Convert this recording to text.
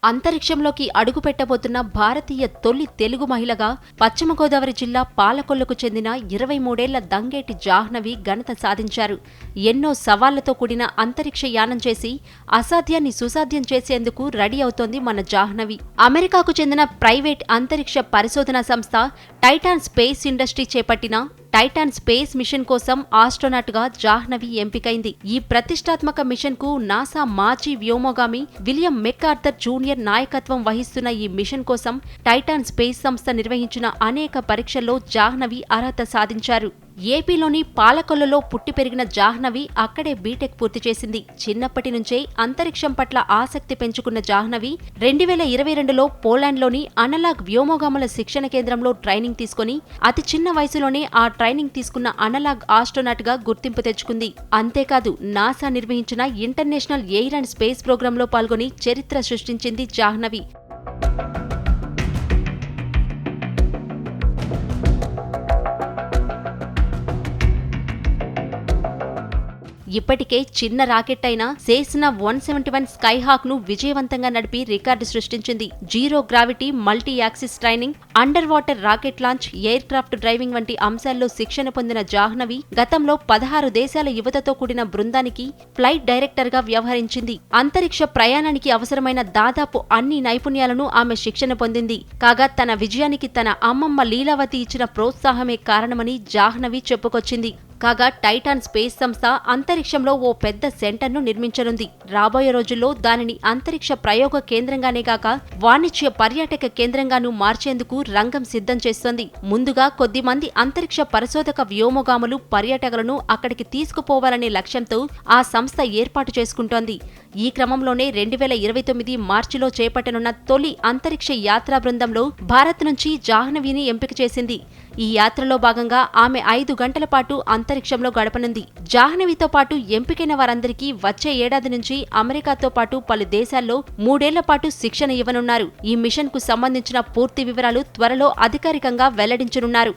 అంతరిక్షంలోకి అడుగుపెట్టబోతున్న భారతీయ తొలి తెలుగు మహిళగా పశ్చిమ గోదావరి జిల్లా పాలకొల్లుకు చెందిన 23 ఏళ్ల దంగేటి జాహ్నవి ఘనత సాధించారు. ఎన్నో సవాళ్లతో కూడిన అంతరిక్ష యానం చేసి అసాధ్యాన్ని సుసాధ్యం చేసేందుకు రెడీ అవుతోంది మన జాహ్నవి. అమెరికాకు చెందిన ప్రైవేట్ అంతరిక్ష పరిశోధనా సంస్థ టైటాన్ స్పేస్ ఇండస్ట్రీ చేపట్టిన టైటాన్ స్పేస్ మిషన్ కోసం ఆస్ట్రోనాట్ గా జాహ్నవి ఎంపికైంది. ఈ ప్రతిష్టాత్మక మిషన్ కు నాసా మాజీ వ్యోమగామి విలియం మెక్ఆర్థర్ జూనియర్ నాయకత్వం వహిస్తున్న ఈ మిషన్ కోసం టైటాన్ స్పేస్ సంస్థ నిర్వహించిన అనేక పరీక్షల్లో జాహ్నవి అర్హత సాధించారు. ఏపీలోని పాలకొల్లులో పుట్టి పెరిగిన జాహ్నవి అక్కడే బీటెక్ పూర్తి చేసింది. చిన్నప్పటి నుంచే అంతరిక్షం పట్ల ఆసక్తి పెంచుకున్న జాహ్నవి 2022లో పోలాండ్లోని అనలాగ్ వ్యోమగాముల శిక్షణ కేంద్రంలో ట్రైనింగ్ తీసుకుని అతి చిన్న వయసులోనే ఆ ట్రైనింగ్ తీసుకున్న అనలాగ్ ఆస్ట్రోనాట్ గా గుర్తింపు తెచ్చుకుంది. అంతేకాదు నాసా నిర్వహించిన ఇంటర్నేషనల్ ఎయిర్ అండ్ స్పేస్ ప్రోగ్రాంలో పాల్గొని చరిత్ర సృష్టించింది జాహ్నవి. ఇప్పటికే చిన్న రాకెట్ అయిన సేస్నా 171 స్కైహాక్ ను విజయవంతంగా నడిపి రికార్డు సృష్టించింది. Zero gravity, multi axis training, under water rocket launch, air craft driving వంటి అంశాల్లో శిక్షణ పొందిన జాహ్నవి గతంలో 16 దేశాల యువతతో కూడిన బృందానికి ఫ్లైట్ డైరెక్టర్ గా వ్యవహరించింది. అంతరిక్ష ప్రయాణానికి అవసరమైన దాదాపు అన్ని నైపుణ్యాలను ఆమె శిక్షణ పొందింది. కాగా తన విజయానికి తన అమ్మమ్మ లీలావతి ఇచ్చిన ప్రోత్సాహమే కారణమని జాహ్నవి చెప్పుకొచ్చింది. కాగా టైటాన్ స్పేస్ సంస్థ అంతరిక్షంలో ఓ పెద్ద సెంటర్ను నిర్మించనుంది. రాబోయే రోజుల్లో దానిని అంతరిక్ష ప్రయోగ కేంద్రంగానే కాక వాణిజ్య పర్యాటక కేంద్రంగానూ మార్చేందుకు రంగం సిద్ధం చేస్తోంది. ముందుగా కొద్దిమంది అంతరిక్ష పరిశోధక వ్యోమగాములు, పర్యాటకులను అక్కడికి తీసుకుపోవాలనే లక్ష్యంతో ఆ సంస్థ ఏర్పాటు చేసుకుంటోంది. ఈ క్రమంలోనే 2029 మార్చిలో చేపట్టనున్న తొలి అంతరిక్ష యాత్రా బృందంలో భారత్ నుంచి జాహ్నవిని ఎంపిక చేసింది. ఈ యాత్రలో భాగంగా ఆమె 5 గంటల పాటు అంతరిక్షంలో గడపనుంది. జాహ్నవితో పాటు ఎంపికైన వారందరికీ వచ్చే ఏడాది నుంచి అమెరికాతో పాటు పలు దేశాల్లో 3 ఏళ్ల పాటు శిక్షణ ఇవ్వనున్నారు. ఈ మిషన్ కు సంబంధించిన పూర్తి వివరాలు త్వరలో అధికారికంగా వెల్లడించనున్నారు.